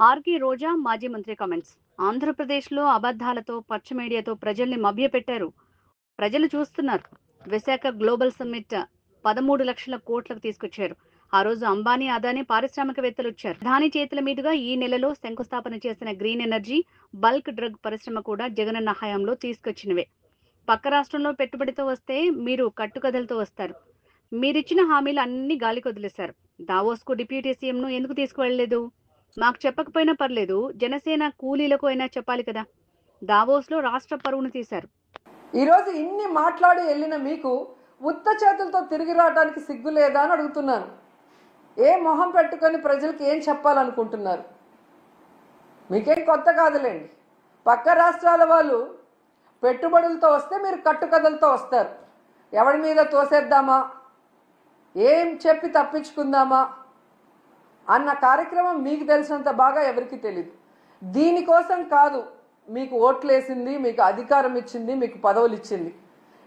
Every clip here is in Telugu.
ఆర్‌కే రోజా మాజీ మంత్రి కామెంట్స్. ఆంధ్రప్రదేశ్‌లో అబద్ధాలతో, పచ్చ మీడియాతో ప్రజల్ని మభ్యపెట్టారు. ప్రజలు చూస్తున్నారు. విశాఖ గ్లోబల్ సమ్మిట్ 13,00,000 కోట్లకు తీసుకొచ్చారు. ఆ రోజు అంబానీ, అదానీ పారిశ్రామికవేత్తలొచ్చారు. ప్రధాని చేతుల మీదుగా ఈ నెలలో శంకుస్థాపన చేసిన గ్రీన్ ఎనర్జీ, బల్క్ డ్రగ్ పరిశ్రమ కూడా జగనన్న హయాంలో తీసుకొచ్చినవే. పక్క రాష్ట్రంలో పెట్టుబడితో వస్తే మీరు కట్టుకథలతో వస్తారు. మీరిచ్చిన హామీలు అన్ని గాలికొదిలేశారు. దావోస్‌కు డిప్యూటీ సీఎంను ఎందుకు తీసుకువెళ్ళలేదు? మాకు చెప్పకపోయినా పర్లేదు. జనసేన కూలీలకు అయినా చెప్పాలి కదా! దావోస్‌లో రాష్ట్ర పరువును తీశారు. ఈరోజు ఇన్ని మాట్లాడి వెళ్ళిన మీకు ఉత్త చేతులతో తిరిగి రావడానికి సిగ్గు లేదా అని అడుగుతున్నాను. ఏ మొహం పెట్టుకొని ప్రజలకు ఏం చెప్పాలనుకుంటున్నారు? మీకేం కొత్త కాదులేండి. పక్క రాష్ట్రాల వాళ్ళు పెట్టుబడులతో వస్తే మీరు కట్టుకథలతో వస్తారు. ఎవరి మీద తోసేద్దామా, ఏం చెప్పి తప్పించుకుందామా అన్న కార్యక్రమం మీకు తెలిసినంత బాగా ఎవరికి తెలియదు. దీనికోసం కాదు మీకు ఓట్లేసింది, మీకు అధికారం ఇచ్చింది, మీకు పదవులు ఇచ్చింది.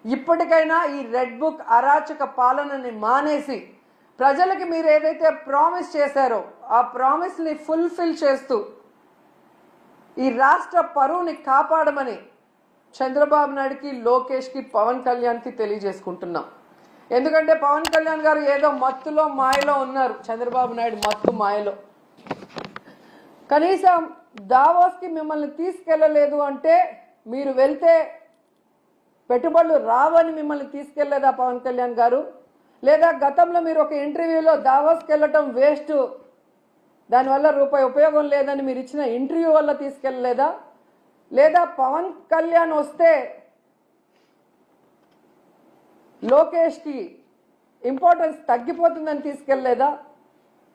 ఇప్పటికైనా ఈ రెడ్ బుక్ అరాచక పాలనని మానేసి ప్రజలకి మీరు ఏదైతే ప్రామిస్ చేశారో ఆ ప్రామిస్ని ఫుల్ఫిల్ చేస్తూ ఈ రాష్ట్ర పరువుని కాపాడమని చంద్రబాబు నాయుడుకి, లోకేష్కి, పవన్ కళ్యాణ్కి తెలియజేసుకుంటున్నాం. ఎందుకంటే పవన్ కళ్యాణ్ గారు ఏదో మత్తులో మాయలో ఉన్నారు. చంద్రబాబు నాయుడు మత్తు మాయలో. కనీసం దావోస్కి మిమ్మల్ని తీసుకెళ్ళలేదు అంటే మీరు వెళ్తే పెట్టుబడులు రావని మిమ్మల్ని తీసుకెళ్లేదా పవన్ కళ్యాణ్ గారు? లేదా గతంలో మీరు ఒక ఇంటర్వ్యూలో దావోస్కి వెళ్ళటం వేస్ట్, దానివల్ల రూపాయి ఉపయోగం లేదని మీరు ఇచ్చిన ఇంటర్వ్యూ వల్ల తీసుకెళ్ళలేదా? లేదా పవన్ కళ్యాణ్ వస్తే లోకేష్కి ఇంపార్టెన్స్ తగ్గిపోతుందని తీసుకెళ్ళలేదా?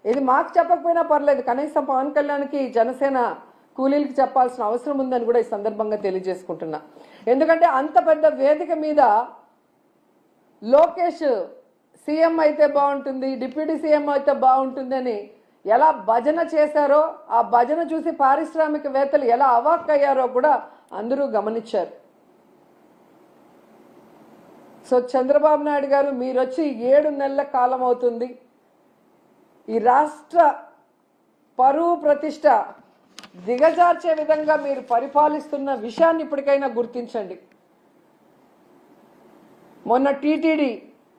ఇది మాకు చెప్పకపోయినా పర్లేదు, కనీసం పవన్ కళ్యాణ్కి, జనసేన కూలీలకి చెప్పాల్సిన అవసరం ఉందని కూడా ఈ సందర్భంగా తెలియజేసుకుంటున్నా. ఎందుకంటే అంత పెద్ద వేదిక మీద లోకేష్ సీఎం అయితే బాగుంటుంది, డిప్యూటీ సీఎం అయితే బాగుంటుంది అని ఎలా భజన చేశారో, ఆ భజన చూసి పారిశ్రామికవేత్తలు ఎలా అవాక్కయ్యారో కూడా అందరూ గమనించారు. సో చంద్రబాబు నాయుడు గారు, మీరు వచ్చి 7 నెలల కాలం అవుతుంది. ఈ రాష్ట్ర పరువు ప్రతిష్ట దిగజార్చే విధంగా మీరు పరిపాలిస్తున్న విషయాన్ని ఇప్పటికైనా గుర్తించండి. మొన్న టీటీడీ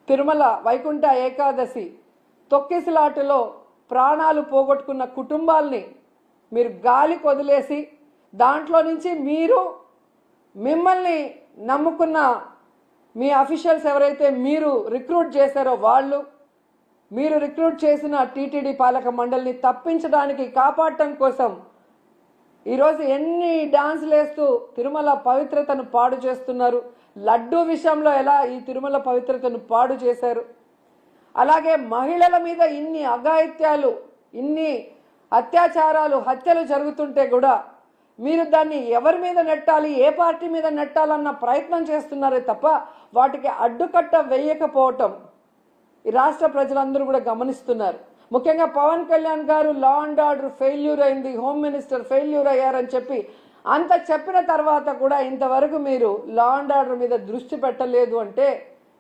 తిరుమల వైకుంఠ ఏకాదశి తొక్కిసలాటలో ప్రాణాలు పోగొట్టుకున్న కుటుంబాల్ని మీరు గాలికి వదిలేసి, దాంట్లో నుంచి మిమ్మల్ని నమ్ముకున్న మీ అఫీషియల్స్ ఎవరైతే మీరు రిక్రూట్ చేశారో వాళ్ళు, మీరు రిక్రూట్ చేసిన టీటీడీ పాలక మండలిని తప్పించడానికి, కాపాడటం కోసం ఈరోజు ఎన్ని డాన్సులు వేస్తూ తిరుమల పవిత్రతను పాడు చేస్తున్నారు. లడ్డూ విషయంలో ఎలా ఈ తిరుమల పవిత్రతను పాడు చేశారు. అలాగే మహిళల మీద ఇన్ని అఘాయిత్యాలు, ఇన్ని అత్యాచారాలు, హత్యలు జరుగుతుంటే కూడా మీరు దాన్ని ఎవరి మీద నెట్టాలి, ఏ పార్టీ మీద నెట్టాలన్న ప్రయత్నం చేస్తున్నారే తప్ప వాటికి అడ్డుకట్ట వేయకపోవటం ఈ రాష్ట్ర ప్రజలందరూ కూడా గమనిస్తున్నారు. ముఖ్యంగా పవన్ కళ్యాణ్ గారు లా అండ్ ఆర్డర్ ఫెయిల్యూర్ అయింది, హోమ్ మినిస్టర్ ఫెయిల్యూర్ అయ్యారని చెప్పి అంత చెప్పిన తర్వాత కూడా ఇంతవరకు మీరు లా అండ్ ఆర్డర్ మీద దృష్టి పెట్టలేదు అంటే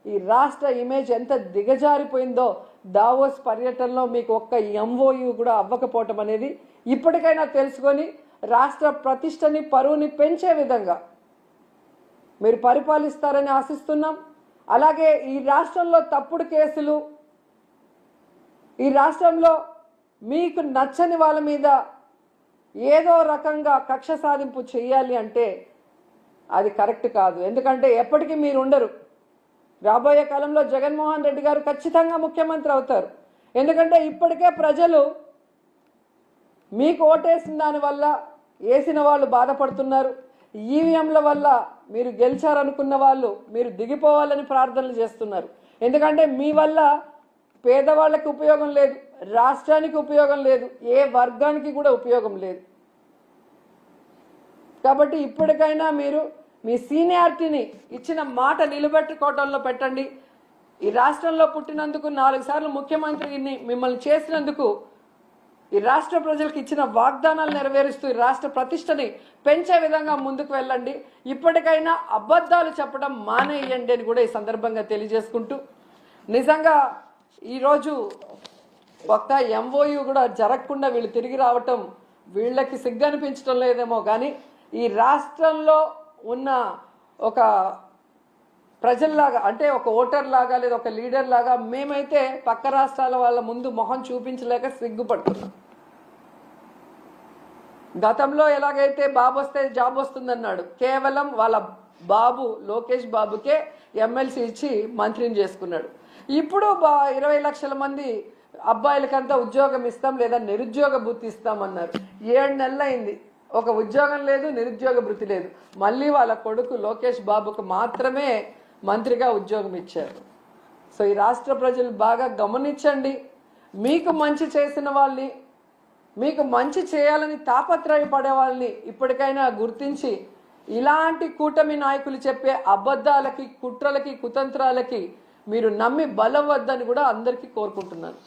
ఈ రాష్ట్ర ఇమేజ్ ఎంత దిగజారిపోయిందో దావోస్ పర్యటనలో మీకు ఒక్క ఎంఓయూ కూడా అవ్వకపోవటం అనేది ఇప్పటికైనా తెలుసుకొని రాష్ట్ర ప్రతిష్టని, పరువుని పెంచే విధంగా మీరు పరిపాలిస్తారని ఆశిస్తున్నాం. అలాగే ఈ రాష్ట్రంలో తప్పుడు కేసులు, ఈ రాష్ట్రంలో మీకు నచ్చని వాళ్ళ మీద ఏదో రకంగా కక్ష సాధింపు చేయాలి అంటే అది కరెక్ట్ కాదు. ఎందుకంటే ఎప్పటికీ మీరు ఉండరు. రాబోయే కాలంలో జగన్మోహన్ రెడ్డి గారు ఖచ్చితంగా ముఖ్యమంత్రి అవుతారు. ఎందుకంటే ఇప్పటికే ప్రజలు మీకు ఓటేసిన దానివల్ల వేసిన వాళ్ళు బాధపడుతున్నారు. ఈవీఎంల వల్ల మీరు గెలిచారనుకున్న వాళ్ళు మీరు దిగిపోవాలని ప్రార్థనలు చేస్తున్నారు. ఎందుకంటే మీ వల్ల పేదవాళ్ళకి ఉపయోగం లేదు, రాష్ట్రానికి ఉపయోగం లేదు, ఏ వర్గానికి కూడా ఉపయోగం లేదు. కాబట్టి ఇప్పటికైనా మీరు మీ సీనియారిటీని, ఇచ్చిన మాట నిలబెట్టుకోవడంలో పెట్టండి. ఈ రాష్ట్రంలో పుట్టినందుకు, 4 సార్లు ముఖ్యమంత్రిని మిమ్మల్ని చేసినందుకు, ఈ రాష్ట్ర ప్రజలకు ఇచ్చిన వాగ్దానాలు నెరవేరుస్తూ ఈ రాష్ట్ర ప్రతిష్టని పెంచే విధంగా ముందుకు వెళ్ళండి. ఇప్పటికైనా అబద్ధాలు చెప్పడం మానేయండి అని కూడా ఈ సందర్భంగా తెలియజేసుకుంటూ, నిజంగా ఈరోజు ఒక్క ఎంఓయూ కూడా జరగకుండా వీళ్ళు తిరిగి రావటం వీళ్ళకి సిగ్గు అనిపించడం లేదేమో కానీ ఈ రాష్ట్రంలో ఉన్న ఒక ప్రజల్లాగా అంటే ఒక ఓటర్ లాగా లేదా ఒక లీడర్ లాగా మేమైతే పక్క రాష్ట్రాల వాళ్ళ ముందు మొహం చూపించలేక సిగ్గుపడుతున్నాం. గతంలో ఎలాగైతే బాబు వస్తే జాబ్ వస్తుందన్నాడు, కేవలం వాళ్ళ బాబు లోకేష్ బాబుకే ఎమ్మెల్సీ ఇచ్చి మంత్రిని చేసుకున్నాడు. ఇప్పుడు 20 లక్షల మంది అబ్బాయిలకంతా ఉద్యోగం ఇస్తాం లేదా నిరుద్యోగ భృతి ఇస్తామన్నారు. 7 నెలలు అయింది, ఒక ఉద్యోగం లేదు, నిరుద్యోగ భృతి లేదు. మళ్ళీ వాళ్ళ కొడుకు లోకేష్ బాబుకు మాత్రమే మంత్రిగా ఉద్యోగం ఇచ్చారు. సో ఈ రాష్ట్ర ప్రజలు బాగా గమనించండి. మీకు మంచి చేసిన వాళ్ళని, మీకు మంచి చేయాలని తాపత్రయపడే వాళ్ళని ఇప్పటికైనా గుర్తించి ఇలాంటి కూటమి నాయకులు చెప్పే అబద్ధాలకి, కుట్రలకి, కుతంత్రాలకి మీరు నమ్మి బలవద్దని కూడా అందరికీ కోరుకుంటున్నాను.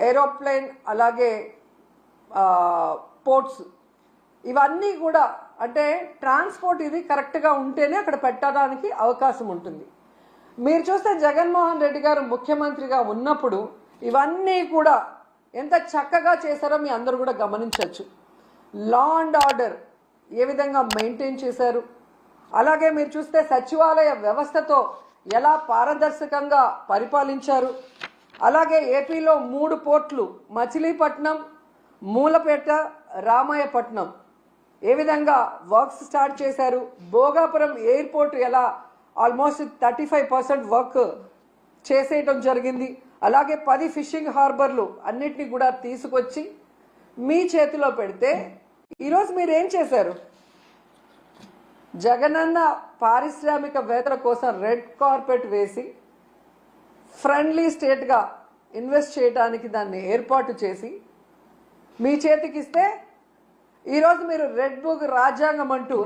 ఏరోప్లేన్ అలాగే పోర్ట్స్ ఇవన్నీ కూడా అంటే ట్రాన్స్పోర్ట్ ఇది కరెక్ట్గా ఉంటేనే అక్కడ పెట్టడానికి అవకాశం ఉంటుంది. మీరు చూస్తే జగన్మోహన్ రెడ్డి గారు ముఖ్యమంత్రిగా ఉన్నప్పుడు ఇవన్నీ కూడా ఎంత చక్కగా చేశారో మీ అందరూ కూడా గమనించవచ్చు. లా అండ్ ఆర్డర్ ఏ విధంగా మెయింటైన్ చేశారు, అలాగే మీరు చూస్తే సచివాలయ వ్యవస్థతో ఎలా పారదర్శకంగా పరిపాలించారు, అలాగే ఏపీలో 3 పోర్ట్లు మచిలీపట్నం, మూలపేట, రామాయపట్నం ఏ విధంగా వర్క్స్ స్టార్ట్ చేశారు, భోగాపురం ఎయిర్పోర్ట్ ఎలా ఆల్మోస్ట్ 35% వర్క్ చేసేయటం జరిగింది, అలాగే 10 ఫిషింగ్ హార్బర్లు అన్నిటినీ కూడా తీసుకొచ్చి మీ చేతిలో పెడితే ఈరోజు మీరు ఏం చేశారు? జగనన్న పారిశ్రామికవేత్తల కోసం రెడ్ కార్పెట్ వేసి ఫ్రెండ్లీ స్టేట్గా ఇన్వెస్ట్ చేయడానికి దాన్ని ఏర్పాటు చేసి మీ చేతికిస్తే ఈరోజు మీరు రెడ్ బుక్ రాజ్యాంగం అంటూ